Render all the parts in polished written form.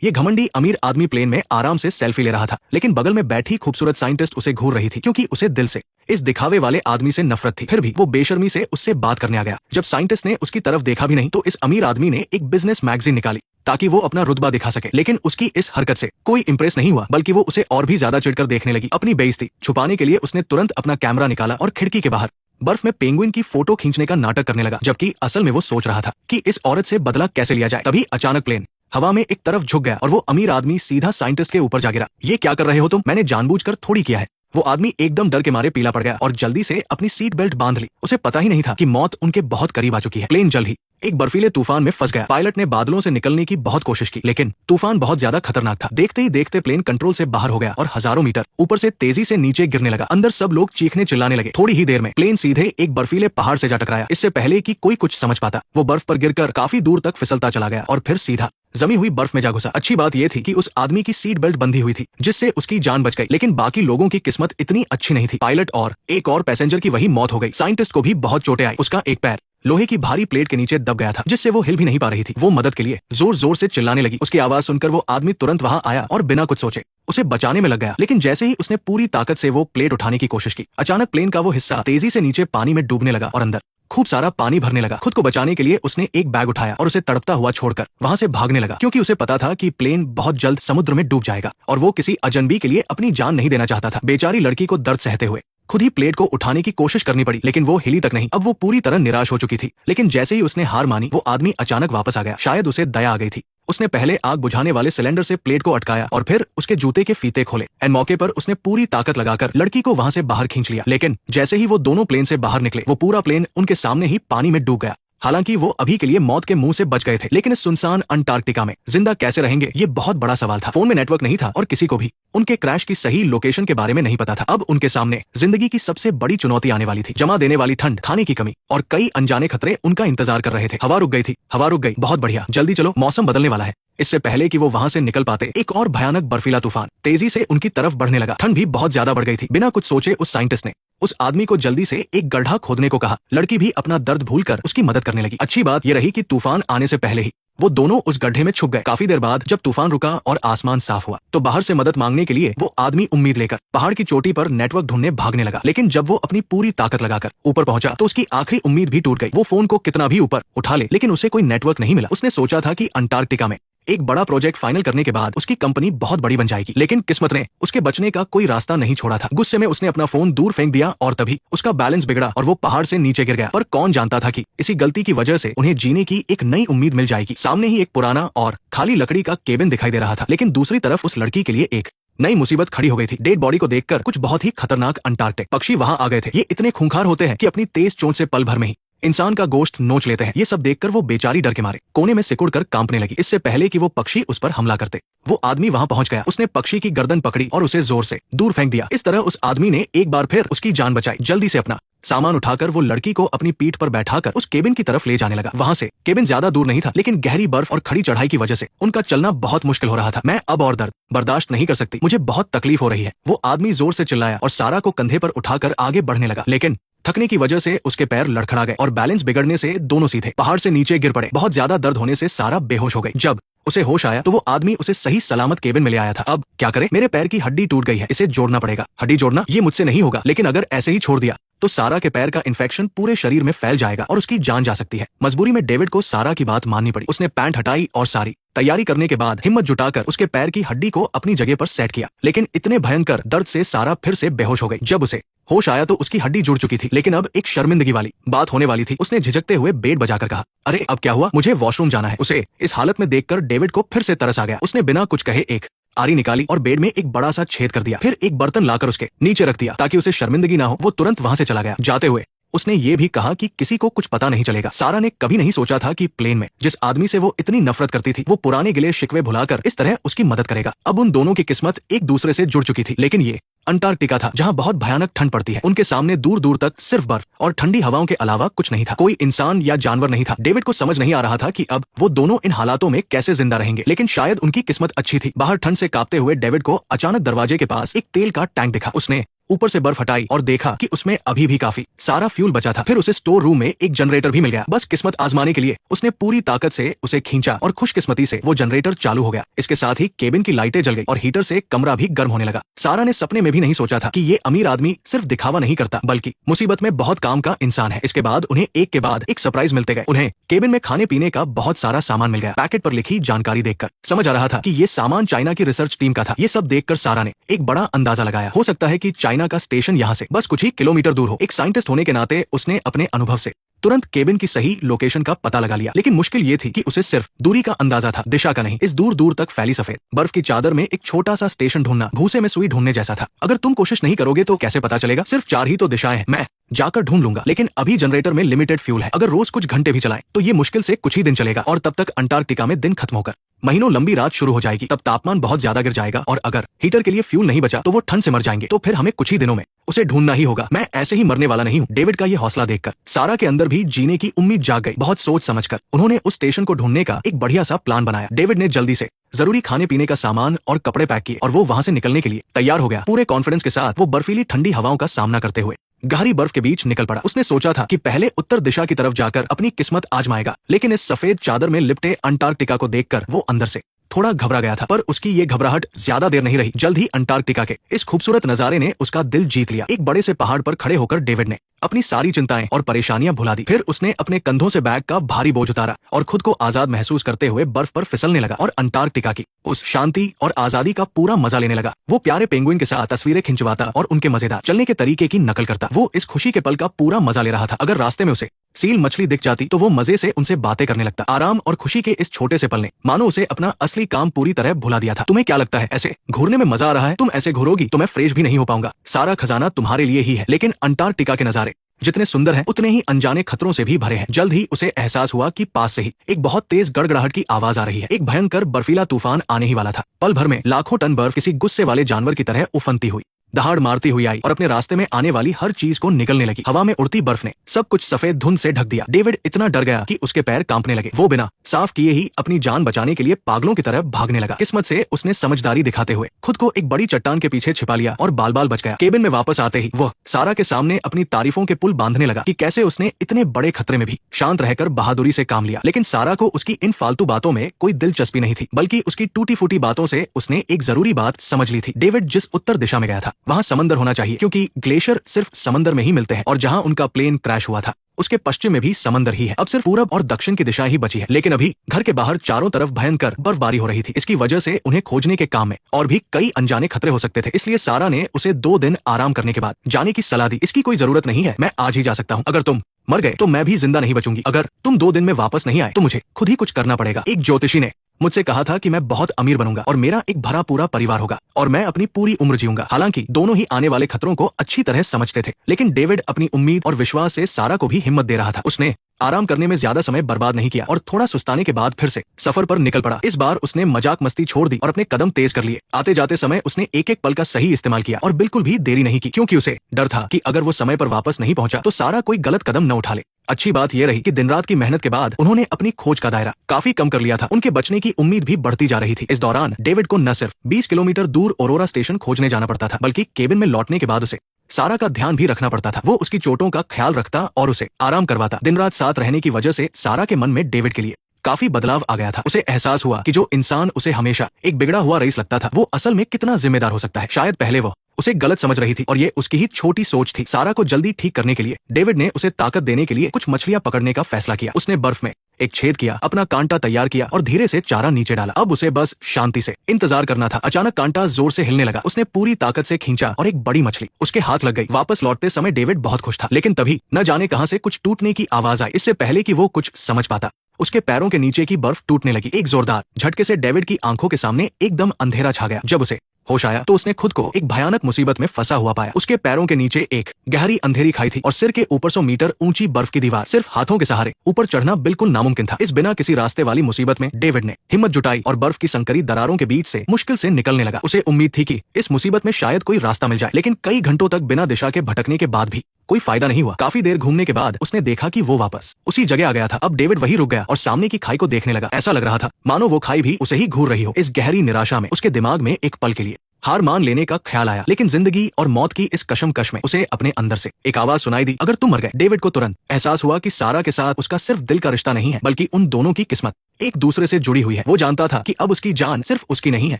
ये घमंडी अमीर आदमी प्लेन में आराम से सेल्फी ले रहा था, लेकिन बगल में बैठी खूबसूरत साइंटिस्ट उसे घूर रही थी, क्योंकि उसे दिल से इस दिखावे वाले आदमी से नफरत थी। फिर भी वो बेशर्मी से उससे बात करने आ गया। जब साइंटिस्ट ने उसकी तरफ देखा भी नहीं तो इस अमीर आदमी ने एक बिजनेस मैगजीन निकाली ताकि वो अपना रुतबा दिखा सके। लेकिन उसकी इस हरकत से कोई इंप्रेस नहीं हुआ, बल्कि वो उसे और भी ज्यादा चिढ़कर देखने लगी। अपनी बेइज्जती छुपाने के लिए उसने तुरंत अपना कैमरा निकाला और खिड़की के बाहर बर्फ में पेंगुइन की फोटो खींचने का नाटक करने लगा, जबकि असल में वो सोच रहा था कि इस औरत से बदला कैसे लिया जाए। तभी अचानक प्लेन हवा में एक तरफ झुक गया और वो अमीर आदमी सीधा साइंटिस्ट के ऊपर जा गिरा। ये क्या कर रहे हो तुम? मैंने जानबूझकर थोड़ी किया है। वो आदमी एकदम डर के मारे पीला पड़ गया और जल्दी से अपनी सीट बेल्ट बांध ली। उसे पता ही नहीं था कि मौत उनके बहुत करीब आ चुकी है। प्लेन जल्द ही एक बर्फीले तूफान में फंस गया। पायलट ने बादलों से निकलने की बहुत कोशिश की, लेकिन तूफान बहुत ज्यादा खतरनाक था। देखते ही देखते प्लेन कंट्रोल से बाहर हो गया और हजारों मीटर ऊपर से तेजी से नीचे गिरने लगा। अंदर सब लोग चीखने चिल्लाने लगे। थोड़ी ही देर में प्लेन सीधे एक बर्फीले पहाड़ से जा टकराया। इससे पहले कि कोई कुछ समझ पाता, वो बर्फ पर गिरकर काफी दूर तक फिसलता चला गया और फिर सीधा जमी हुई बर्फ में जा घुसा। अच्छी बात यह थी कि उस आदमी की सीट बेल्ट बंधी हुई थी, जिससे उसकी जान बच गई, लेकिन बाकी लोगों की किस्मत इतनी अच्छी नहीं थी। पायलट और एक और पैसेंजर की वही मौत हो गई। साइंटिस्ट को भी बहुत चोटें आई। उसका एक पैर लोहे की भारी प्लेट के नीचे दब गया था, जिससे वो हिल भी नहीं पा रही थी। वो मदद के लिए जोर जोर से चिल्लाने लगी। उसकी आवाज सुनकर वो आदमी तुरंत वहां आया और बिना कुछ सोचे उसे बचाने में लग गया। लेकिन जैसे ही उसने पूरी ताकत से वो प्लेट उठाने की कोशिश की, अचानक प्लेन का वो हिस्सा तेजी से नीचे पानी में डूबने लगा और अंदर खूब सारा पानी भरने लगा। खुद को बचाने के लिए उसने एक बैग उठाया और उसे तड़पता हुआ छोड़कर वहां से भागने लगा, क्योंकि उसे पता था कि प्लेन बहुत जल्द समुद्र में डूब जाएगा और वो किसी अजनबी के लिए अपनी जान नहीं देना चाहता था। बेचारी लड़की को दर्द सहते हुए खुद ही प्लेट को उठाने की कोशिश करनी पड़ी, लेकिन वो हिली तक नहीं। अब वो पूरी तरह निराश हो चुकी थी। लेकिन जैसे ही उसने हार मानी, वो आदमी अचानक वापस आ गया। शायद उसे दया आ गई थी। उसने पहले आग बुझाने वाले सिलेंडर से प्लेट को अटकाया और फिर उसके जूते के फीते खोले। एन मौके पर उसने पूरी ताकत लगाकर लड़की को वहां से बाहर खींच लिया। लेकिन जैसे ही वो दोनों प्लेन से बाहर निकले, वो पूरा प्लेन उनके सामने ही पानी में डूब गया। हालांकि वो अभी के लिए मौत के मुंह से बच गए थे, लेकिन इस सुनसान अंटार्कटिका में जिंदा कैसे रहेंगे, ये बहुत बड़ा सवाल था। फोन में नेटवर्क नहीं था और किसी को भी उनके क्रैश की सही लोकेशन के बारे में नहीं पता था। अब उनके सामने जिंदगी की सबसे बड़ी चुनौती आने वाली थी। जमा देने वाली ठंड, खाने की कमी और कई अनजाने खतरे उनका इंतजार कर रहे थे। हवा रुक गई थी। हवा रुक गई। बहुत बढ़िया, जल्दी चलो, मौसम बदलने वाला है। इससे पहले कि वो वहां से निकल पाते, एक और भयानक बर्फीला तूफान तेजी से उनकी तरफ बढ़ने लगा। ठंड भी बहुत ज्यादा बढ़ गई थी। बिना कुछ सोचे उस साइंटिस्ट ने उस आदमी को जल्दी से एक गड्ढा खोदने को कहा। लड़की भी अपना दर्द भूलकर उसकी मदद करने लगी। अच्छी बात यह रही कि तूफान आने से पहले ही वो दोनों उस गड्ढे में छुप गए। काफी देर बाद जब तूफान रुका और आसमान साफ हुआ, तो बाहर से मदद मांगने के लिए वो आदमी उम्मीद लेकर पहाड़ की चोटी पर नेटवर्क ढूंढने भागने लगा। लेकिन जब वो अपनी पूरी ताकत लगाकर ऊपर पहुंचा, तो उसकी आखिरी उम्मीद भी टूट गई। वो फोन को कितना भी ऊपर उठा ले, लेकिन उसे कोई नेटवर्क नहीं मिला। उसने सोचा था कि अंटार्कटिका में एक बड़ा प्रोजेक्ट फाइनल करने के बाद उसकी कंपनी बहुत बड़ी बन जाएगी, लेकिन किस्मत ने उसके बचने का कोई रास्ता नहीं छोड़ा था। गुस्से में उसने अपना फोन दूर फेंक दिया और तभी उसका बैलेंस बिगड़ा और वो पहाड़ से नीचे गिर गया। पर कौन जानता था कि इसी गलती की वजह से उन्हें जीने की एक नई उम्मीद मिल जाएगी। सामने ही एक पुराना और खाली लकड़ी का केबिन दिखाई दे रहा था, लेकिन दूसरी तरफ उस लड़की के लिए एक नई मुसीबत खड़ी हो गई थी। डेड बॉडी को देखकर कुछ बहुत ही खतरनाक अंटार्कटिक पक्षी वहां आ गए थे। ये इतने खूंखार होते हैं कि अपनी तेज चोंच से पल भर में ही इंसान का गोश्त नोच लेते हैं। ये सब देखकर वो बेचारी डर के मारे कोने में सिकुड़कर कांपने लगी। इससे पहले कि वो पक्षी उस पर हमला करते, वो आदमी वहां पहुंच गया। उसने पक्षी की गर्दन पकड़ी और उसे जोर से दूर फेंक दिया। इस तरह उस आदमी ने एक बार फिर उसकी जान बचाई। जल्दी से अपना सामान उठाकर वो लड़की को अपनी पीठ पर बैठाकर उस केबिन की तरफ ले जाने लगा। वहां से केबिन ज्यादा दूर नहीं था, लेकिन गहरी बर्फ और खड़ी चढ़ाई की वजह से उनका चलना बहुत मुश्किल हो रहा था। मैं अब और दर्द बर्दाश्त नहीं कर सकती, मुझे बहुत तकलीफ हो रही है, वो आदमी जोर से चिल्लाया और सारा को कंधे पर उठाकर आगे बढ़ने लगा। लेकिन थकने की वजह से उसके पैर लड़खड़ा गए और बैलेंस बिगड़ने से दोनों सीधे पहाड़ से नीचे गिर पड़े। बहुत ज्यादा दर्द होने से सारा बेहोश हो गई। जब उसे होश आया तो वो आदमी उसे सही सलामत केबिन में ले आया था। अब क्या करे? मेरे पैर की हड्डी टूट गई है, इसे जोड़ना पड़ेगा। हड्डी जोड़ना ये मुझसे नहीं होगा, लेकिन अगर ऐसे ही छोड़ दिया तो सारा के पैर का इन्फेक्शन पूरे शरीर में फैल जाएगा और उसकी जान जा सकती है। मजबूरी में डेविड को सारा की बात माननी पड़ी। उसने पैंट हटाई और सारी तैयारी करने के बाद हिम्मत जुटाकर उसके पैर की हड्डी को अपनी जगह पर सेट किया। लेकिन इतने भयंकर दर्द से सारा फिर से बेहोश हो गई। जब उसे होश आया तो उसकी हड्डी जुड़ चुकी थी, लेकिन अब एक शर्मिंदगी वाली बात होने वाली थी। उसने झिझकते हुए बेड बजाकर कहा, अरे अब क्या हुआ? मुझे वॉशरूम जाना है। उसे इस हालत में देखकर डेविड को फिर से तरस आ गया। उसने बिना कुछ कहे एक आरी निकाली और बेड में एक बड़ा सा छेद कर दिया। फिर एक बर्तन लाकर उसके नीचे रख दिया ताकि उसे शर्मिंदगी ना हो। वो तुरंत वहां से चला गया। जाते हुए उसने ये भी कहा कि किसी को कुछ पता नहीं चलेगा। सारा ने कभी नहीं सोचा था कि प्लेन में जिस आदमी से वो इतनी नफरत करती थी, वो पुराने गिले शिकवे भुलाकर इस तरह उसकी मदद करेगा। अब उन दोनों की किस्मत एक दूसरे से जुड़ चुकी थी। लेकिन ये अंटार्कटिका था, जहां बहुत भयानक ठंड पड़ती है। उनके सामने दूर दूर तक सिर्फ बर्फ और ठंडी हवाओं के अलावा कुछ नहीं था। कोई इंसान या जानवर नहीं था। डेविड को समझ नहीं आ रहा था कि अब वो दोनों इन हालातों में कैसे जिंदा रहेंगे, लेकिन शायद उनकी किस्मत अच्छी थी। बाहर ठंड से कांपते हुए डेविड को अचानक दरवाजे के पास एक तेल का टैंक दिखा। उसने ऊपर से बर्फ हटाई और देखा कि उसमें अभी भी काफी सारा फ्यूल बचा था। फिर उसे स्टोर रूम में एक जनरेटर भी मिल गया। बस किस्मत आजमाने के लिए उसने पूरी ताकत से उसे खींचा और खुशकिस्मती से वो जनरेटर चालू हो गया। इसके साथ ही केबिन की लाइटें जल गई और हीटर से कमरा भी गर्म होने लगा। सारा ने सपने में भी नहीं सोचा था कि ये अमीर आदमी सिर्फ दिखावा नहीं करता बल्कि मुसीबत में बहुत काम का इंसान है। इसके बाद उन्हें एक के बाद एक सरप्राइज मिलते गए। उन्हें केबिन में खाने पीने का बहुत सारा सामान मिल गया। पैकेट पर लिखी जानकारी देखकर समझ आ रहा था कि ये सामान चाइना की रिसर्च टीम का था। ये सब देखकर सारा ने एक बड़ा अंदाजा लगाया, हो सकता है कि चाइना का स्टेशन यहाँ से बस कुछ ही किलोमीटर दूर हो। एक साइंटिस्ट होने के नाते उसने अपने अनुभव से तुरंत केबिन की सही लोकेशन का पता लगा लिया। लेकिन मुश्किल ये थी कि उसे सिर्फ दूरी का अंदाजा था, दिशा का नहीं। इस दूर दूर तक फैली सफेद बर्फ की चादर में एक छोटा सा स्टेशन ढूंढना भूसे में सुई ढूंढने जैसा था। अगर तुम कोशिश नहीं करोगे तो कैसे पता चलेगा? सिर्फ 4 ही तो दिशाएं हैं, मैं जाकर ढूंढ लूंगा। लेकिन अभी जनरेटर में लिमिटेड फ्यूल है। अगर रोज कुछ घंटे भी चलाएं तो ये मुश्किल से कुछ ही दिन चलेगा और तब तक अंटार्कटिका में दिन खत्म होकर महीनों लंबी रात शुरू हो जाएगी। तब तापमान बहुत ज्यादा गिर जाएगा और अगर हीटर के लिए फ्यूल नहीं बचा तो वो ठंड से मर जाएंगे। तो फिर हमें कुछ ही दिनों में उसे ढूंढना ही होगा। मैं ऐसे ही मरने वाला नहीं हूँ। डेविड का ये हौसला देखकर सारा के अंदर भी जीने की उम्मीद जाग गई। बहुत सोच समझकर उन्होंने उस स्टेशन को ढूंढने का एक बढ़िया सा प्लान बनाया। डेविड ने जल्दी से जरूरी खाने पीने का सामान और कपड़े पैक किए और वो वहां से निकलने के लिए तैयार हो गया। पूरे कॉन्फिडेंस के साथ वो बर्फीली ठंडी हवाओं का सामना करते हुए गहरी बर्फ के बीच निकल पड़ा। उसने सोचा था कि पहले उत्तर दिशा की तरफ जाकर अपनी किस्मत आजमाएगा, लेकिन इस सफेद चादर में लिपटे अंटार्कटिका को देखकर वो अंदर से थोड़ा घबरा गया था। पर उसकी ये घबराहट ज्यादा देर नहीं रही। जल्द ही अंटार्कटिका के इस खूबसूरत नजारे ने उसका दिल जीत लिया। एक बड़े से पहाड़ पर खड़े होकर डेविड ने अपनी सारी चिंताएं और परेशानियां भुला दी। फिर उसने अपने कंधों से बैग का भारी बोझ उतारा और खुद को आजाद महसूस करते हुए बर्फ पर फिसलने लगा और अंटार्कटिका की उस शांति और आजादी का पूरा मजा लेने लगा। वो प्यारे पेंगुइन के साथ तस्वीरें खिंचवाता और उनके मजेदार चलने के तरीके की नकल करता। वो इस खुशी के पल का पूरा मजा ले रहा था। अगर रास्ते में उसे सील मछली दिख जाती तो वो मजे से उनसे बातें करने लगता। आराम और खुशी के इस छोटे से पल ने मानो उसे अपना असली काम पूरी तरह भुला दिया था। तुम्हें क्या लगता है, ऐसे घूरने में मजा आ रहा है? तुम ऐसे घूरोगी तो मैं फ्रेश भी नहीं हो पाऊंगा। सारा खजाना तुम्हारे लिए ही है। लेकिन अंटार्कटिका के नजारे जितने सुंदर हैं उतने ही अनजाने खतरों से भी भरे हैं। जल्द ही उसे एहसास हुआ कि पास से ही एक बहुत तेज गड़गड़ाहट की आवाज आ रही है। एक भयंकर बर्फीला तूफान आने ही वाला था। पल भर में लाखों टन बर्फ किसी गुस्से वाले जानवर की तरह उफनती हुई दहाड़ मारती हुई आई और अपने रास्ते में आने वाली हर चीज को निगलने लगी। हवा में उड़ती बर्फ ने सब कुछ सफेद धुंध से ढक दिया। डेविड इतना डर गया कि उसके पैर कांपने लगे। वो बिना साफ किए ही अपनी जान बचाने के लिए पागलों की तरह भागने लगा। किस्मत से उसने समझदारी दिखाते हुए खुद को एक बड़ी चट्टान के पीछे छिपा लिया और बाल बाल बच गया। केबिन में वापस आते ही वह सारा के सामने अपनी तारीफों के पुल बांधने लगा कि कैसे उसने इतने बड़े खतरे में भी शांत रहकर बहादुरी से काम लिया। लेकिन सारा को उसकी इन फालतू बातों में कोई दिलचस्पी नहीं थी, बल्कि उसकी टूटी फूटी बातों से उसने एक जरूरी बात समझ ली थी। डेविड जिस उत्तर दिशा में गया था वहां समंदर होना चाहिए, क्योंकि ग्लेशियर सिर्फ समंदर में ही मिलते हैं और जहां उनका प्लेन क्रैश हुआ था उसके पश्चिम में भी समंदर ही है। अब सिर्फ पूरब और दक्षिण की दिशा ही बची है। लेकिन अभी घर के बाहर चारों तरफ भयंकर बर्फबारी हो रही थी। इसकी वजह से उन्हें खोजने के काम में और भी कई अनजाने खतरे हो सकते थे। इसलिए सारा ने उसे 2 दिन आराम करने के बाद जाने की सलाह दी। इसकी कोई जरूरत नहीं है, मैं आज ही जा सकता हूँ। अगर तुम मर गए तो मैं भी जिंदा नहीं बचूंगी। अगर तुम 2 दिन में वापस नहीं आए तो मुझे खुद ही कुछ करना पड़ेगा। एक ज्योतिषी ने मुझसे कहा था कि मैं बहुत अमीर बनूंगा और मेरा एक भरा पूरा परिवार होगा और मैं अपनी पूरी उम्र जीऊंगा। हालांकि दोनों ही आने वाले खतरों को अच्छी तरह समझते थे, लेकिन डेविड अपनी उम्मीद और विश्वास से सारा को भी हिम्मत दे रहा था। उसने आराम करने में ज्यादा समय बर्बाद नहीं किया और थोड़ा सुस्ताने के बाद फिर से सफर पर निकल पड़ा। इस बार उसने मजाक मस्ती छोड़ दी और अपने कदम तेज कर लिए। आते जाते समय उसने एक एक पल का सही इस्तेमाल किया और बिल्कुल भी देरी नहीं की, क्योंकि उसे डर था कि अगर वो समय पर वापस नहीं पहुंचा तो सारा कोई गलत कदम न उठा ले। अच्छी बात यह रही कि दिन रात की मेहनत के बाद उन्होंने अपनी खोज का दायरा काफी कम कर लिया था। उनके बचने की उम्मीद भी बढ़ती जा रही थी। इस दौरान डेविड को न सिर्फ 20 किलोमीटर दूर औरोरा स्टेशन खोजने जाना पड़ता था, बल्कि केबिन में लौटने के बाद उसे सारा का ध्यान भी रखना पड़ता था। वो उसकी चोटों का ख्याल रखता और उसे आराम करवाता। दिन रात साथ रहने की वजह से सारा के मन में डेविड के लिए काफी बदलाव आ गया था। उसे एहसास हुआ कि जो इंसान उसे हमेशा एक बिगड़ा हुआ रईस लगता था, वो असल में कितना जिम्मेदार हो सकता है। शायद पहले वो उसे गलत समझ रही थी और ये उसकी ही छोटी सोच थी। सारा को जल्दी ठीक करने के लिए डेविड ने उसे ताकत देने के लिए कुछ मछलियां पकड़ने का फैसला किया। उसने बर्फ में एक छेद किया, अपना कांटा तैयार किया और धीरे से चारा नीचे डाला। अब उसे बस शांति से इंतजार करना था। अचानक कांटा जोर से हिलने लगा। उसने पूरी ताकत से खींचा और एक बड़ी मछली उसके हाथ लग गई। वापस लौटते समय डेविड बहुत खुश था, लेकिन तभी न जाने कहां से कुछ टूटने की आवाज आई। इससे पहले कि वो कुछ समझ पाता, उसके पैरों के नीचे की बर्फ टूटने लगी। एक जोरदार झटके से डेविड की आंखों के सामने एकदम अंधेरा छा गया। जब उसे होश आया तो उसने खुद को एक भयानक मुसीबत में फंसा हुआ पाया। उसके पैरों के नीचे एक गहरी अंधेरी खाई थी और सिर के ऊपर 100 मीटर ऊंची बर्फ की दीवार। सिर्फ हाथों के सहारे ऊपर चढ़ना बिल्कुल नामुमकिन था। इस बिना किसी रास्ते वाली मुसीबत में डेविड ने हिम्मत जुटाई और बर्फ की संकरी दरारों के बीच से मुश्किल से निकलने लगा। उसे उम्मीद थी कि इस मुसीबत में शायद कोई रास्ता मिल जाए, लेकिन कई घंटों तक बिना दिशा के भटकने के बाद भी कोई फायदा नहीं हुआ। काफी देर घूमने के बाद उसने देखा कि वो वापस उसी जगह आ गया था। अब डेविड वहीं रुक गया और सामने की खाई को देखने लगा। ऐसा लग रहा था मानो वो खाई भी उसे ही घूर रही हो। इस गहरी निराशा में उसके दिमाग में एक पल के लिए हार मान लेने का ख्याल आया, लेकिन जिंदगी और मौत की इस कशमकश में उसे अपने अंदर से एक आवाज सुनाई दी, अगर तुम मर गए। डेविड को तुरंत एहसास हुआ कि सारा के साथ उसका सिर्फ दिल का रिश्ता नहीं है, बल्कि उन दोनों की किस्मत एक दूसरे से जुड़ी हुई है। वो जानता था कि अब उसकी जान सिर्फ उसकी नहीं है,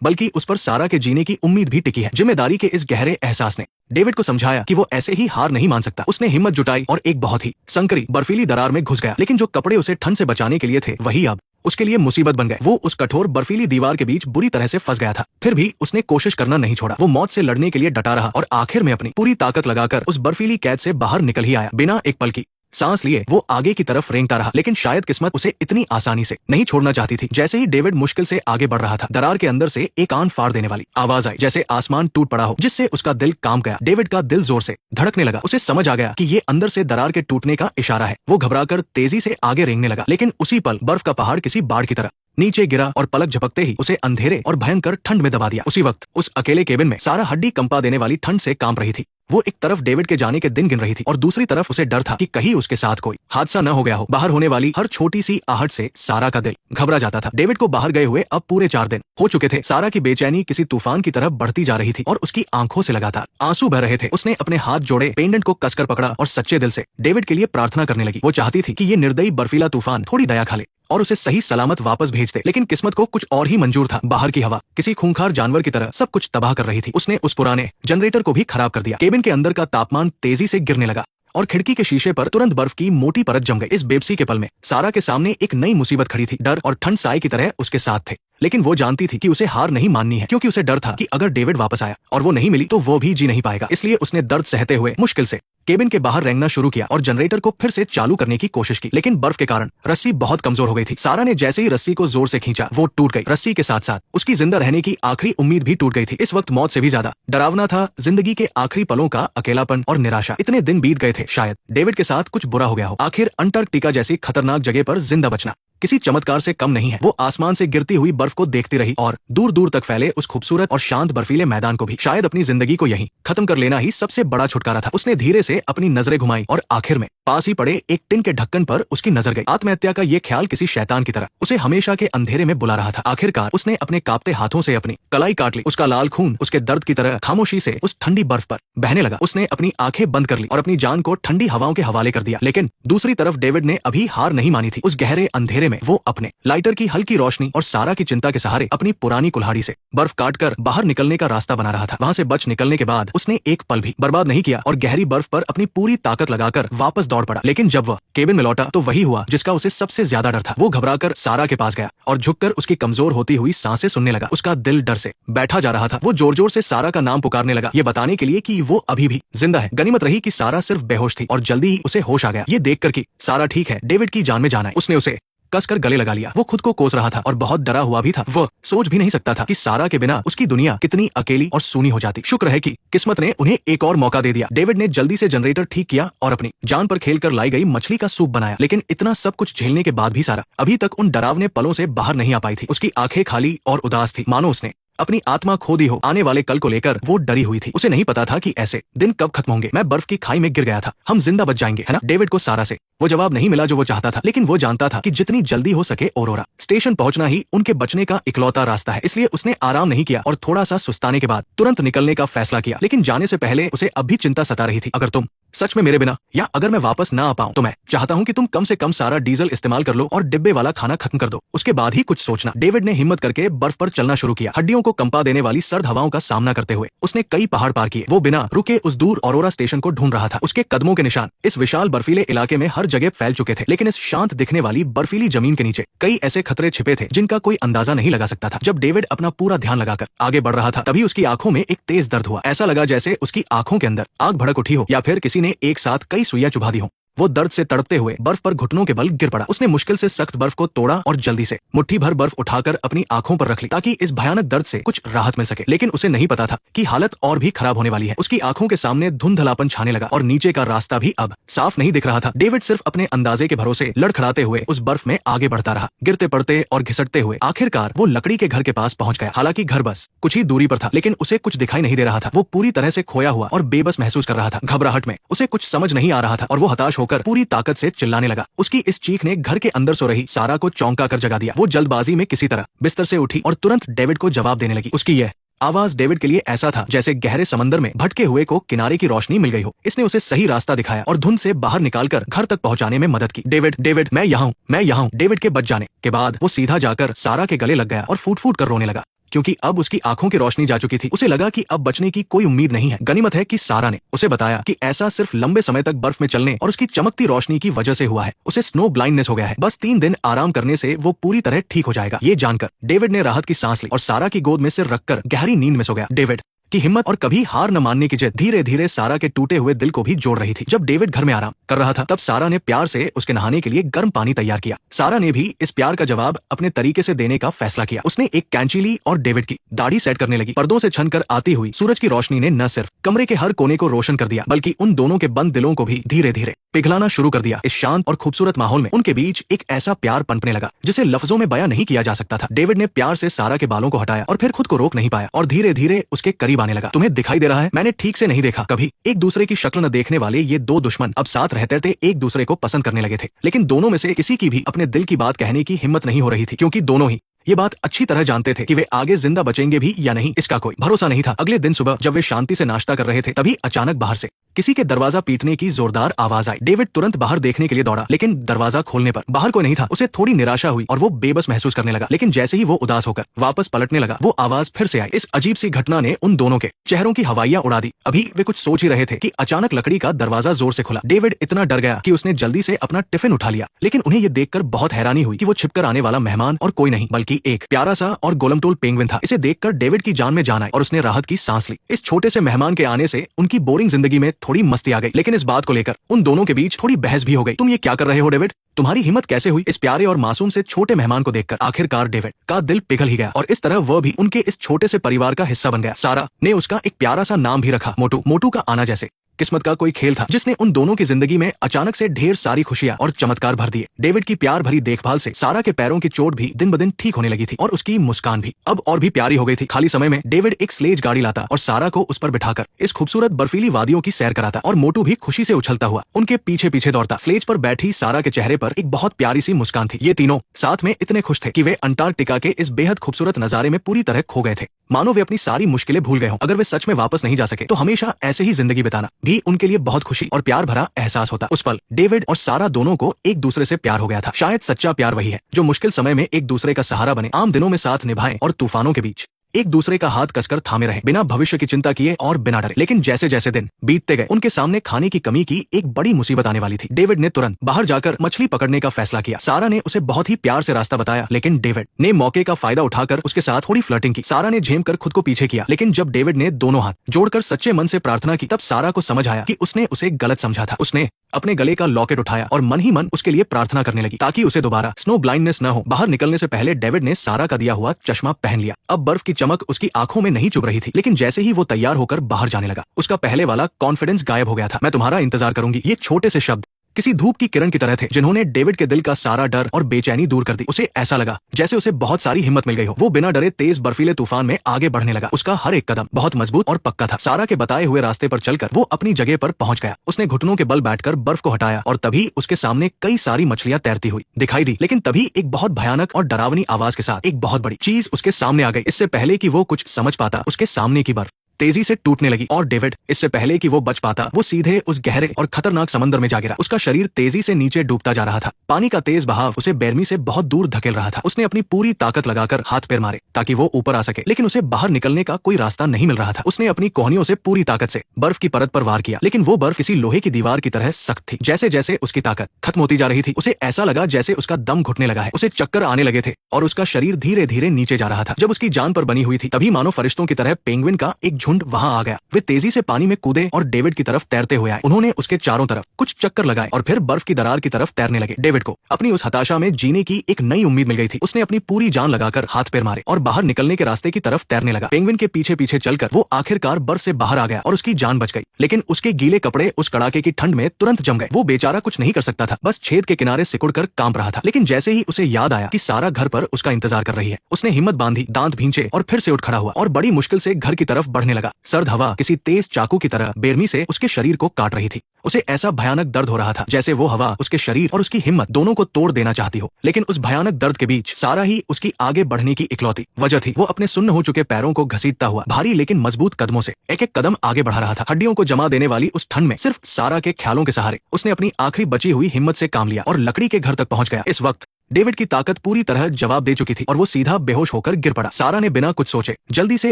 बल्कि उस पर सारा के जीने की उम्मीद भी टिकी है। जिम्मेदारी के इस गहरे एहसास ने डेविड को समझाया कि वो ऐसे ही हार नहीं मान सकता। उसने हिम्मत जुटाई और एक बहुत ही संकरी बर्फीली दरार में घुस गया, लेकिन जो कपड़े उसे ठंड से बचाने के लिए थे वही अब उसके लिए मुसीबत बन गए। वो उस कठोर बर्फीली दीवार के बीच बुरी तरह से फंस गया था। फिर भी उसने कोशिश करना नहीं छोड़ा। वो मौत से लड़ने के लिए डटा रहा और आखिर में अपनी पूरी ताकत लगाकर उस बर्फीली कैद से बाहर निकल ही आया। बिना एक पल की सांस लिए वो आगे की तरफ रेंगता रहा, लेकिन शायद किस्मत उसे इतनी आसानी से नहीं छोड़ना चाहती थी। जैसे ही डेविड मुश्किल से आगे बढ़ रहा था, दरार के अंदर से एक कान फाड़ देने वाली आवाज आई, जैसे आसमान टूट पड़ा हो, जिससे उसका दिल कांप गया। डेविड का दिल जोर से धड़कने लगा। उसे समझ आ गया कि ये अंदर से दरार के टूटने का इशारा है। वो घबराकर तेजी से आगे रेंगने लगा, लेकिन उसी पल बर्फ का पहाड़ किसी बाढ़ की तरह नीचे गिरा और पलक झपकते ही उसे अंधेरे और भयंकर ठंड में दबा दिया। उसी वक्त उस अकेले केबिन में सारा हड्डी कंपा देने वाली ठंड से कांप रही थी। वो एक तरफ डेविड के जाने के दिन गिन रही थी और दूसरी तरफ उसे डर था कि कहीं उसके साथ कोई हादसा न हो गया हो। बाहर होने वाली हर छोटी सी आहट से सारा का दिल घबरा जाता था। डेविड को बाहर गए हुए अब पूरे 4 दिन हो चुके थे। सारा की बेचैनी किसी तूफान की तरफ बढ़ती जा रही थी और उसकी आंखों से लगातार आंसू बह रहे थे। उसने अपने हाथ जोड़े, पेंडेंट को कसकर पकड़ा और सच्चे दिल से डेविड के लिए प्रार्थना करने लगी। वो चाहती थी कि ये निर्दयी बर्फीला तूफान थोड़ी दया खा ले और उसे सही सलामत वापस भेज दे, लेकिन किस्मत को कुछ और ही मंजूर था। बाहर की हवा किसी खूंखार जानवर की तरह सब कुछ तबाह कर रही थी। उसने उस पुराने जनरेटर को भी खराब कर दिया। केबिन के अंदर का तापमान तेजी से गिरने लगा और खिड़की के शीशे पर तुरंत बर्फ की मोटी परत जम गई। इस बेबसी के पल में सारा के सामने एक नई मुसीबत खड़ी थी। डर और ठंड साए की तरह उसके साथ थे, लेकिन वो जानती थी कि उसे हार नहीं माननी है, क्योंकि उसे डर था कि अगर डेविड वापस आया और वो नहीं मिली तो वो भी जी नहीं पाएगा। इसलिए उसने दर्द सहते हुए मुश्किल से केबिन के बाहर रेंगना शुरू किया और जनरेटर को फिर से चालू करने की कोशिश की, लेकिन बर्फ के कारण रस्सी बहुत कमजोर हो गई थी। सारा ने जैसे ही रस्सी को जोर से खींचा, वो टूट गई। रस्सी के साथ साथ उसकी जिंदा रहने की आखिरी उम्मीद भी टूट गई थी। इस वक्त मौत से भी ज्यादा डरावना था जिंदगी के आखिरी पलों का अकेलापन और निराशा। इतने दिन बीत गए थे, शायद डेविड के साथ कुछ बुरा हो गया हो। आखिर अंटार्कटिका जैसी खतरनाक जगह पर जिंदा बचना किसी चमत्कार से कम नहीं है। वो आसमान से गिरती हुई बर्फ को देखती रही और दूर दूर तक फैले उस खूबसूरत और शांत बर्फीले मैदान को भी। शायद अपनी जिंदगी को यहीं खत्म कर लेना ही सबसे बड़ा छुटकारा था। उसने धीरे से अपनी नजरें घुमाई और आखिर में पास ही पड़े एक टिन के ढक्कन पर उसकी नजर गई। आत्महत्या का ये ख्याल किसी शैतान की तरह उसे हमेशा के अंधेरे में बुला रहा था। आखिरकार उसने अपने कांपते हाथों से अपनी कलाई काट ली। उसका लाल खून उसके दर्द की तरह खामोशी से उस ठंडी बर्फ पर बहने लगा। उसने अपनी आंखें बंद कर ली और अपनी जान को ठंडी हवाओं के हवाले कर दिया। लेकिन दूसरी तरफ डेविड ने अभी हार नहीं मानी थी। उस गहरे अंधेरे में वो अपने लाइटर की हल्की रोशनी और सारा की चिंता के सहारे अपनी पुरानी कुल्हाड़ी से बर्फ काटकर बाहर निकलने का रास्ता बना रहा था। वहां से बच निकलने के बाद उसने एक पल भी बर्बाद नहीं किया और गहरी बर्फ पर अपनी पूरी ताकत लगाकर वापस दौड़ पड़ा। लेकिन जब वह केबिन में लौटा तो वही हुआ जिसका उसे सबसे ज्यादा डर था। वो घबराकर सारा के पास गया और झुककर उसकी कमजोर होती हुई सांसें सुनने लगा। उसका दिल डर से बैठा जा रहा था। वो जोर जोर से सारा का नाम पुकारने लगा, ये बताने के लिए कि वो अभी भी जिंदा है। गनीमत रही कि सारा सिर्फ बेहोश थी और जल्दी ही उसे होश आ गया। ये देखकर कि सारा ठीक है, डेविड की जान में जान है, उसने उसे कसकर गले लगा लिया। वो खुद को कोस रहा था और बहुत डरा हुआ भी था। वो सोच भी नहीं सकता था कि सारा के बिना उसकी दुनिया कितनी अकेली और सूनी हो जाती। शुक्र है कि किस्मत ने उन्हें एक और मौका दे दिया। डेविड ने जल्दी से जनरेटर ठीक किया और अपनी जान पर खेलकर लाई गई मछली का सूप बनाया। लेकिन इतना सब कुछ झेलने के बाद भी सारा अभी तक उन डरावने पलों से बाहर नहीं आ पाई थी। उसकी आंखें खाली और उदास थी, मानो उसने अपनी आत्मा खो दी हो। आने वाले कल को लेकर वो डरी हुई थी। उसे नहीं पता था कि ऐसे दिन कब खत्म होंगे। मैं बर्फ की खाई में गिर गया था, हम जिंदा बच जाएंगे, है ना? डेविड को सारा से वो जवाब नहीं मिला जो वो चाहता था, लेकिन वो जानता था कि जितनी जल्दी हो सके औरोरा स्टेशन पहुंचना ही उनके बचने का इकलौता रास्ता है। इसलिए उसने आराम नहीं किया और थोड़ा सा सुस्ताने के बाद तुरंत निकलने का फैसला किया। लेकिन जाने से पहले उसे अब भी चिंता सता रही थी। अगर तुम सच में मेरे बिना या अगर मैं वापस ना आ पाऊं तो मैं चाहता हूं कि तुम कम से कम सारा डीजल इस्तेमाल कर लो और डिब्बे वाला खाना खत्म कर दो, उसके बाद ही कुछ सोचना। डेविड ने हिम्मत करके बर्फ पर चलना शुरू किया। हड्डियों को कंपा देने वाली सर्द हवाओं का सामना करते हुए उसने कई पहाड़ पार किए। वो बिना रुके उस दूर औरोरा स्टेशन को ढूंढ रहा था। उसके कदमों के निशान इस विशाल बर्फीले इलाके में हर जगह फैल चुके थे, लेकिन इस शांत दिखने वाली बर्फीली जमीन के नीचे कई ऐसे खतरे छिपे थे जिनका कोई अंदाजा नहीं लगा सकता था। जब डेविड अपना पूरा ध्यान लगाकर आगे बढ़ रहा था तभी उसकी आंखों में एक तेज दर्द हुआ। ऐसा लगा जैसे उसकी आंखों के अंदर आग भड़क उठी हो या फिर किसी ने एक साथ कई सुइयां चुभा दी हो। वो दर्द से तड़पते हुए बर्फ पर घुटनों के बल गिर पड़ा। उसने मुश्किल से सख्त बर्फ को तोड़ा और जल्दी से मुट्ठी भर बर्फ उठाकर अपनी आंखों पर रख ली ताकि इस भयानक दर्द से कुछ राहत मिल सके। लेकिन उसे नहीं पता था कि हालत और भी खराब होने वाली है। उसकी आंखों के सामने धुंधलापन छाने लगा और नीचे का रास्ता भी अब साफ नहीं दिख रहा था। डेविड सिर्फ अपने अंदाजे के भरोसे लड़खड़ाते हुए उस बर्फ में आगे बढ़ता रहा, गिरते पड़ते और घिसटते हुए। आखिरकार वो लकड़ी के घर के पास पहुंच गया। हालांकि घर बस कुछ ही दूरी पर था, लेकिन उसे कुछ दिखाई नहीं दे रहा था। वो पूरी तरह से खोया हुआ और बेबस महसूस कर रहा था। घबराहट में उसे कुछ समझ नहीं आ रहा था और वो हताश होकर पूरी ताकत चिल्लाने लगा। उसकी इस चीख ने घर के अंदर सो रही सारा को चौंका कर जगा दिया। वो जल्दबाजी में किसी तरह बिस्तर से उठी और तुरंत डेविड को जवाब देने लगी। उसकी यह आवाज डेविड के लिए ऐसा था जैसे गहरे समंदर में भटके हुए को किनारे की रोशनी मिल गई हो। इसने उसे सही रास्ता दिखाया और धुंध से बाहर निकालकर घर तक पहुंचाने में मदद की। डेविड डेविड मैं यहाँ हूँ, मैं यहाँ हूँ। डेविड के बच जाने के बाद वो सीधा जाकर सारा के गले लग गया और फूट फूट कर रोने लगा, क्योंकि अब उसकी आंखों की रोशनी जा चुकी थी। उसे लगा कि अब बचने की कोई उम्मीद नहीं है। गनीमत है कि सारा ने उसे बताया कि ऐसा सिर्फ लंबे समय तक बर्फ में चलने और उसकी चमकती रोशनी की वजह से हुआ है। उसे स्नो ब्लाइंडनेस हो गया है। बस 3 दिन आराम करने से वो पूरी तरह ठीक हो जाएगा। ये जानकर डेविड ने राहत की सांस ली और सारा की गोद में सिर रखकर गहरी नींद में सो गया। डेविड की हिम्मत और कभी हार न मानने की जिद धीरे धीरे सारा के टूटे हुए दिल को भी जोड़ रही थी। जब डेविड घर में आराम कर रहा था तब सारा ने प्यार से उसके नहाने के लिए गर्म पानी तैयार किया। सारा ने भी इस प्यार का जवाब अपने तरीके से देने का फैसला किया। उसने एक कैंची ली और डेविड की दाढ़ी सेट करने लगी। पर्दों से छनकर आती हुई सूरज की रोशनी ने न सिर्फ कमरे के हर कोने को रोशन कर दिया बल्कि उन दोनों के बंद दिलों को भी धीरे धीरे पिघलाना शुरू कर दिया। इस शांत और खूबसूरत माहौल में उनके बीच एक ऐसा प्यार पनपने लगा जिसे लफ्जों में बयां नहीं किया जा सकता था। डेविड ने प्यार से सारा के बालों को हटाया और फिर खुद को रोक नहीं पाया और धीरे धीरे उसके करीब आने लगा। तुम्हें दिखाई दे रहा है, मैंने ठीक से नहीं देखा। कभी एक दूसरे की शक्ल न देखने वाले ये दो दुश्मन अब साथ रहते थे, एक दूसरे को पसंद करने लगे थे। लेकिन दोनों में से किसी की भी अपने दिल की बात कहने की हिम्मत नहीं हो रही थी, क्योंकि दोनों ही ये बात अच्छी तरह जानते थे कि वे आगे जिंदा बचेंगे भी या नहीं, इसका कोई भरोसा नहीं था। अगले दिन सुबह जब वे शांति से नाश्ता कर रहे थे तभी अचानक बाहर से किसी के दरवाजा पीटने की जोरदार आवाज आई। डेविड तुरंत बाहर देखने के लिए दौड़ा, लेकिन दरवाजा खोलने पर बाहर कोई नहीं था। उसे थोड़ी निराशा हुई और वो बेबस महसूस करने लगा। लेकिन जैसे ही वो उदास होकर वापस पलटने लगा वो आवाज फिर से आई। इस अजीब सी घटना ने उन दोनों के चेहरों की हवाइयां उड़ा दी। अभी वे कुछ सोच ही रहे थे कि अचानक लकड़ी का दरवाजा जोर से खुला। डेविड इतना डर गया कि उसने जल्दी से अपना टिफिन उठा लिया, लेकिन उन्हें ये देखकर बहुत हैरानी हुई कि वो छिपकर आने वाला मेहमान और कोई नहीं बल्कि एक प्यारा सा और गोलमटोल पेंगुइन था। इसे देखकर डेविड की जान में जान आई और उसने राहत की सांस ली। इस छोटे से मेहमान के आने से उनकी बोरिंग जिंदगी में थोड़ी मस्ती आ गई, लेकिन इस बात को लेकर उन दोनों के बीच थोड़ी बहस भी हो गई। तुम ये क्या कर रहे हो डेविड? तुम्हारी हिम्मत कैसे हुई इस प्यारे और मासूम से छोटे मेहमान को देखकर? आखिरकार डेविड का दिल पिघल ही गया और इस तरह वह भी उनके इस छोटे से परिवार का हिस्सा बन गया। सारा ने उसका एक प्यारा सा नाम भी रखा, मोटू। मोटू का आना जैसे किस्मत का कोई खेल था जिसने उन दोनों की जिंदगी में अचानक से ढेर सारी खुशियां और चमत्कार भर दिए। डेविड की प्यार भरी देखभाल से सारा के पैरों की चोट भी दिन ब दिन ठीक होने लगी थी और उसकी मुस्कान भी अब और भी प्यारी हो गई थी। खाली समय में डेविड एक स्लेज गाड़ी लाता और सारा को उस पर बिठाकर इस खूबसूरत बर्फीली वादियों की सैर कराता और मोटू भी खुशी से उछलता हुआ उनके पीछे पीछे दौड़ता। स्लेज पर बैठी सारा के चेहरे पर एक बहुत प्यारी सी मुस्कान थी। ये तीनों साथ में इतने खुश थे कि वे अंटार्कटिका के इस बेहद खूबसूरत नजारे में पूरी तरह खो गए थे, मानो वे अपनी सारी मुश्किलें भूल गए हों। अगर वे सच में वापस नहीं जा सके तो हमेशा ऐसे ही जिंदगी बिताना भी उनके लिए बहुत खुशी और प्यार भरा एहसास होता। उस पल डेविड और सारा दोनों को एक दूसरे से प्यार हो गया था। शायद सच्चा प्यार वही है जो मुश्किल समय में एक दूसरे का सहारा बने, आम दिनों में साथ निभाएं और तूफानों के बीच एक दूसरे का हाथ कसकर थामे रहे, बिना भविष्य की चिंता किए और बिना डरे। लेकिन जैसे जैसे दिन बीतते गए उनके सामने खाने की कमी की एक बड़ी मुसीबत आने वाली थी। डेविड ने तुरंत बाहर जाकर मछली पकड़ने का फैसला किया। सारा ने उसे बहुत ही प्यार से रास्ता बताया, लेकिन डेविड ने मौके का फायदा उठाकर उसके साथ थोड़ी फ्लर्टिंग की। सारा ने झेम कर खुद को पीछे किया, लेकिन जब डेविड ने दोनों हाथ जोड़कर सच्चे मन से प्रार्थना की तब सारा को समझ आया कि उसने उसे गलत समझा था। उसने अपने गले का लॉकेट उठाया और मन ही मन उसके लिए प्रार्थना करने लगी ताकि उसे दोबारा स्नो ब्लाइंडनेस न हो। बाहर निकलने से पहले डेविड ने सारा का दिया हुआ चश्मा पहन लिया। अब बर्फ की चमक उसकी आंखों में नहीं चुभ रही थी, लेकिन जैसे ही वो तैयार होकर बाहर जाने लगा उसका पहले वाला कॉन्फिडेंस गायब हो गया था। मैं तुम्हारा इंतजार करूंगी, ये छोटे से शब्द किसी धूप की किरण की तरह थे जिन्होंने डेविड के दिल का सारा डर और बेचैनी दूर कर दी। उसे ऐसा लगा जैसे उसे बहुत सारी हिम्मत मिल गई हो। वो बिना डरे तेज बर्फीले तूफान में आगे बढ़ने लगा। उसका हर एक कदम बहुत मजबूत और पक्का था। सारा के बताए हुए रास्ते पर चलकर वो अपनी जगह पर पहुंच गया। उसने घुटनों के बल बैठकर बर्फ को हटाया और तभी उसके सामने कई सारी मछलियां तैरती हुई दिखाई दी। लेकिन तभी एक बहुत भयानक और डरावनी आवाज के साथ एक बहुत बड़ी चीज उसके सामने आ गई। इससे पहले कि वो कुछ समझ पाता उसके सामने की बर्फ तेजी से टूटने लगी और डेविड इससे पहले कि वो बच पाता वो सीधे उस गहरे और खतरनाक समंदर में जा गिरा। उसका शरीर तेजी से नीचे डूबता जा रहा था। पानी का तेज बहाव उसे बेरमी से बहुत दूर धकेल रहा था। उसने अपनी पूरी ताकत लगाकर हाथ पैर मारे ताकि वो ऊपर आ सके, लेकिन उसे बाहर निकलने का कोई रास्ता नहीं मिल रहा था। उसने अपनी कोहनियों से पूरी ताकत से बर्फ की परत पर वार किया, लेकिन वो बर्फ किसी लोहे की दीवार की तरह सख्त थी। जैसे जैसे उसकी ताकत खत्म होती जा रही थी उसे ऐसा लगा जैसे उसका दम घुटने लगा है। उसे चक्कर आने लगे थे और उसका शरीर धीरे धीरे नीचे जा रहा था। जब उसकी जान पर बनी हुई थी तभी मानो फरिश्तों की तरह पेंगुइन का एक झुंड वहां आ गया। वे तेजी से पानी में कूदे और डेविड की तरफ तैरते हुए आए। उन्होंने उसके चारों तरफ कुछ चक्कर लगाए और फिर बर्फ की दरार की तरफ तैरने लगे। डेविड को अपनी उस हताशा में जीने की एक नई उम्मीद मिल गई थी। उसने अपनी पूरी जान लगाकर हाथ पैर मारे और बाहर निकलने के रास्ते की तरफ तैरने लगा। पेंगुइन के पीछे पीछे चलकर वो आखिरकार बर्फ से बाहर आ गया और उसकी जान बच गई, लेकिन उसके गीले कपड़े उस कड़ाके की ठंड में तुरंत जम गए। वो बेचारा कुछ नहीं कर सकता था, बस छेद के किनारे सिकुड़कर कांप रहा था। लेकिन जैसे ही उसे याद आया कि सारा घर पर उसका इंतजार कर रही है उसने हिम्मत बांधी, दांत भींचे और फिर से उठ खड़ा हुआ और बड़ी मुश्किल से घर की तरफ बढ़ने लगा। सर्द हवा किसी तेज चाकू की तरह बेरमी से उसके शरीर को काट रही थी। उसे ऐसा भयानक दर्द हो रहा था जैसे वो हवा उसके शरीर और उसकी हिम्मत दोनों को तोड़ देना चाहती हो। लेकिन उस भयानक दर्द के बीच सारा ही उसकी आगे बढ़ने की इकलौती वजह थी। वो अपने सुन्न हो चुके पैरों को घसीटता हुआ भारी लेकिन मजबूत कदमों से एक एक कदम आगे बढ़ा रहा था। हड्डियों को जमा देने वाली उस ठंड में सिर्फ सारा के ख्यालों के सहारे उसने अपनी आखिरी बची हुई हिम्मत से काम लिया और लकड़ी के घर तक पहुंच गया। इस वक्त डेविड की ताकत पूरी तरह जवाब दे चुकी थी और वो सीधा बेहोश होकर गिर पड़ा। सारा ने बिना कुछ सोचे जल्दी से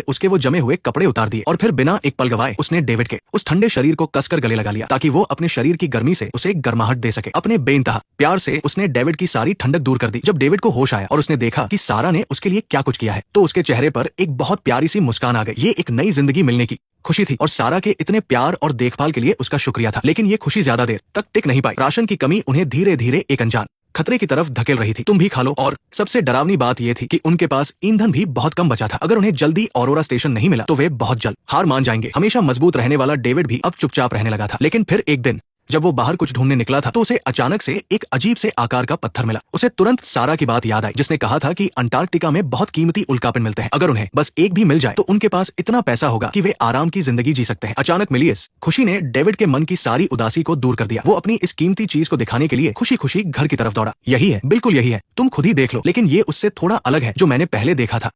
उसके वो जमे हुए कपड़े उतार दिए और फिर बिना एक पल गवाए उसने डेविड के उस ठंडे शरीर को कसकर गले लगा लिया ताकि वो अपने शरीर की गर्मी से उसे गर्माहट दे सके। अपने बेइंतहा प्यार से उसने डेविड की सारी ठंडक दूर कर दी। जब डेविड को होश आया और उसने देखा कि सारा ने उसके लिए क्या कुछ किया है तो उसके चेहरे पर एक बहुत प्यारी सी मुस्कान आ गई। ये एक नई जिंदगी मिलने की खुशी थी और सारा के इतने प्यार और देखभाल के लिए उसका शुक्रिया था। लेकिन ये खुशी ज्यादा देर तक टिक नहीं पाई। राशन की कमी उन्हें धीरे धीरे एक अनजान खतरे की तरफ धकेल रही थी। तुम भी खा लो। और सबसे डरावनी बात यह थी कि उनके पास ईंधन भी बहुत कम बचा था। अगर उन्हें जल्दी ऑरोरा स्टेशन नहीं मिला तो वे बहुत जल्द हार मान जाएंगे। हमेशा मजबूत रहने वाला डेविड भी अब चुपचाप रहने लगा था। लेकिन फिर एक दिन जब वो बाहर कुछ ढूंढने निकला था तो उसे अचानक से एक अजीब से आकार का पत्थर मिला। उसे तुरंत सारा की बात याद आई जिसने कहा था कि अंटार्कटिका में बहुत कीमती उल्कापिंड मिलते हैं। अगर उन्हें बस एक भी मिल जाए तो उनके पास इतना पैसा होगा कि वे आराम की जिंदगी जी सकते हैं। अचानक मिली इस खुशी ने डेविड के मन की सारी उदासी को दूर कर दिया। वो अपनी इस कीमती चीज को दिखाने के लिए खुशी खुशी घर की तरफ दौड़ा। यही है, बिल्कुल यही है, तुम खुद ही देख लो। लेकिन ये उससे थोड़ा अलग है जो मैंने पहले देखा था।